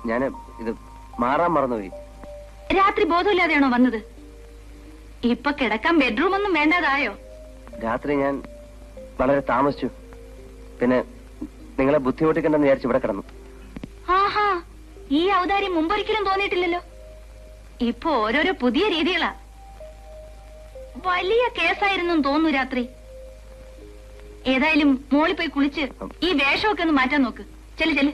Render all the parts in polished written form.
ഞാൻ ഇത് മാറാൻ മറന്നുപോയി. രാത്രി ബോധമില്ലാതെയാണോ വന്നത്? ഇപ്പൊ കിടക്കാൻ ബെഡ്റൂം ഒന്നും വേണ്ടതായോ? രാത്രി ഞാൻ വളരെ താമസിച്ചു. പിന്നെ നിങ്ങളെ ബുദ്ധിമുട്ടിക്കണ്ടെന്ന് വിചാരിച്ചു ഇവിടെ കിടന്നു. ആഹാ, ഈ ഔദാര്യം മുമ്പൊരിക്കലും തോന്നിയിട്ടില്ലല്ലോ. ഇപ്പൊ ഓരോരോ പുതിയ രീതികളാ. വലിയ കേസായിരുന്നു തോന്നുന്നു രാത്രി. ഏതായാലും മോളി പോയി കുളിച്ച് ഈ വേഷമൊക്കെ ഒന്ന് മാറ്റാൻ നോക്ക്. ചെല്ല് ചെല്ല്.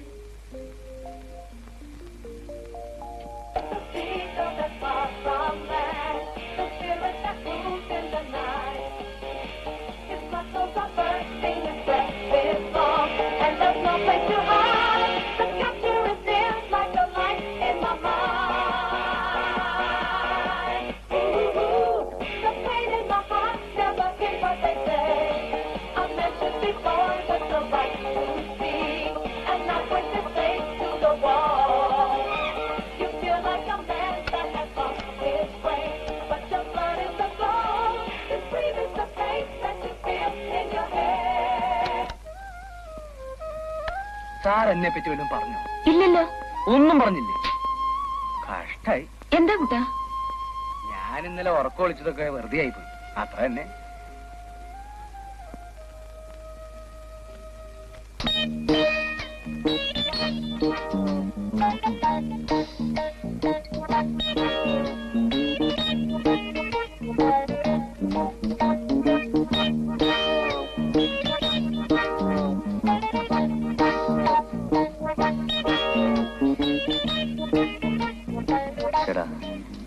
സാർ എന്നെ പറ്റി വല്ലതും പറഞ്ഞോ? ഇല്ലല്ലോ. ഒന്നും പറഞ്ഞില്ലേ? കഷ്ടായി. എന്താ കുട്ടാ? ഞാൻ ഇന്നലെ ഉറക്കം ഒളിച്ചതൊക്കെ വെറുതെ ആയിപ്പോയി, അത്ര തന്നെ.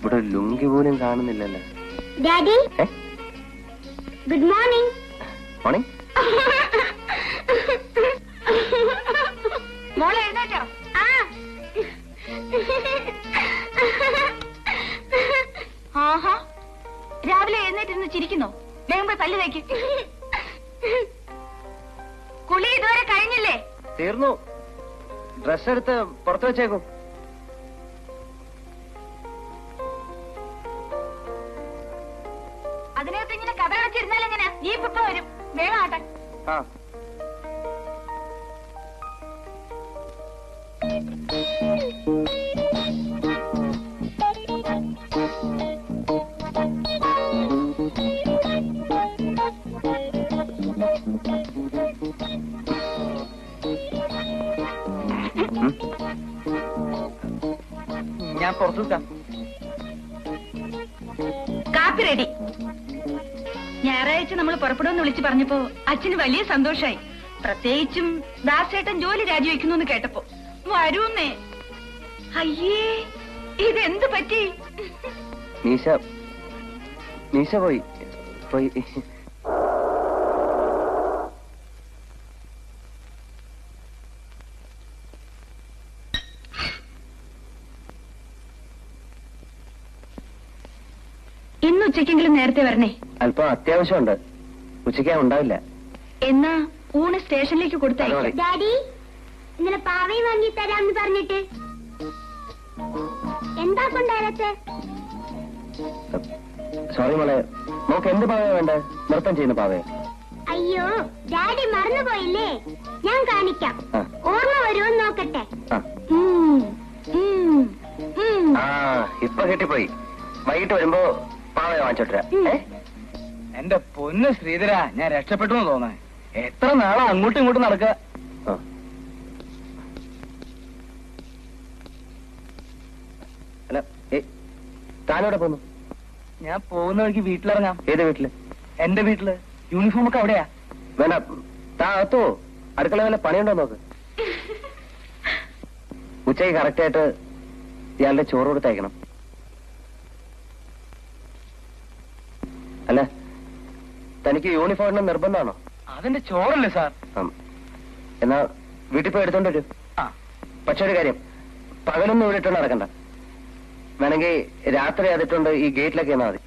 ഇവിടെ ലുങ്കി പോലും കാണുന്നില്ലല്ലോ. Daddy, good morning. മോർണിംഗ്. മോളെ എഴുന്നേറ്റോ? ആഹാ, രാവിലെ എഴുന്നേറ്റിരുന്ന് ചിരിക്കുന്നോ? വേഗം പോയി പല്ല് തേക്ക്. കുളി ഇതുവരെ കഴിഞ്ഞില്ലേ? തീർന്നു. ഡ്രസ് എടുത്ത് പുറത്തു വെച്ചേക്കും. അതിനകത്ത് ഇങ്ങനെ കഥ കളിച്ചിരുന്നാൽ എങ്ങനെ? ഈ പുപ്പ വരും. വേഗം ആട്ടെ. ഞാൻ പുറത്തു വെക്കാം. കാപ്പി റെഡി. ഞായറാഴ്ച നമ്മൾ പുറപ്പെടുമെന്ന് വിളിച്ചു പറഞ്ഞപ്പോ അച്ഛന് വലിയ സന്തോഷായി. പ്രത്യേകിച്ചും ദാസേട്ടൻ ജോലി രാജിവെക്കുന്നു എന്ന് കേട്ടപ്പോ. വരൂന്നേ. അയ്യേ, ഇതെന്ത് പറ്റി? നീശ പോയി. ഇന്ന് ഉച്ചയ്ക്കെങ്കിലും നേരത്തെ വരണേ. അല്പം അത്യാവശ്യമുണ്ട്. ഉച്ചയ്ക്ക് ഉണ്ടാവില്ല. എന്നാ ഊണ് സ്റ്റേഷനിലേക്ക് കൊടുത്തയക്കാം. ഡാഡി, ഇന്നലെ പാവയും വാങ്ങി തരാമെന്ന് പറഞ്ഞിട്ട് എന്താ കൊണ്ടാലത്തെ? സോറി മോളെ, നോക്ക് എന്ത് പാവയാ വേണ്ട? നൃത്തം ചെയ്യുന്ന പാവയെ. അയ്യോ, ഡാഡി മറന്നുപോയില്ലേ? ഞാൻ കാണിക്കാം. ഓർമ്മ വരുമോ നോക്കട്ടെ. ഇപ്പൊ കിട്ടിപ്പോയി. വൈകിട്ട് വരുമ്പോ പാവയെ വാങ്ങിച്ചോട്ടരാ. എന്റെ പൊന്ന് ശ്രീധര, ഞാൻ രക്ഷപ്പെട്ടു തോന്നേ. എത്ര നാളെ അങ്ങോട്ടും ഇങ്ങോട്ടും നടക്കുക. ആ. അല്ല താനോടെ പോന്നു? ഞാൻ പോകുന്ന വഴിക്ക് വീട്ടിലിറങ്ങാം. ഏത് വീട്ടില്? എന്റെ വീട്ടില്. യൂണിഫോം ഒക്കെ അവിടെയാ. വേണ്ട, താ അകത്തോ. അടുക്കള വല്ല പണിയുണ്ടോ നോക്ക്. ഉച്ചയ്ക്ക് കറക്റ്റായിട്ട് ഇയാളുടെ ചോറ് കൊടുത്തയക്കണം. അല്ല, തനിക്ക് യൂണിഫോം ഇടണം നിർബന്ധമാണോ? അതെന്റെ ചോറല്ലേ സാർ. എന്നാ വീട്ടിൽ പോയി എടുത്തോണ്ട് വരൂ. ആ. പക്ഷെ ഒരു കാര്യം, പകലൊന്നും ഇവിടെ ഇട്ടോണ്ട് നടക്കണ്ട. വേണമെങ്കിൽ രാത്രി അതിട്ടുണ്ട് ഈ ഗേറ്റിലൊക്കെ എന്നാ മതി.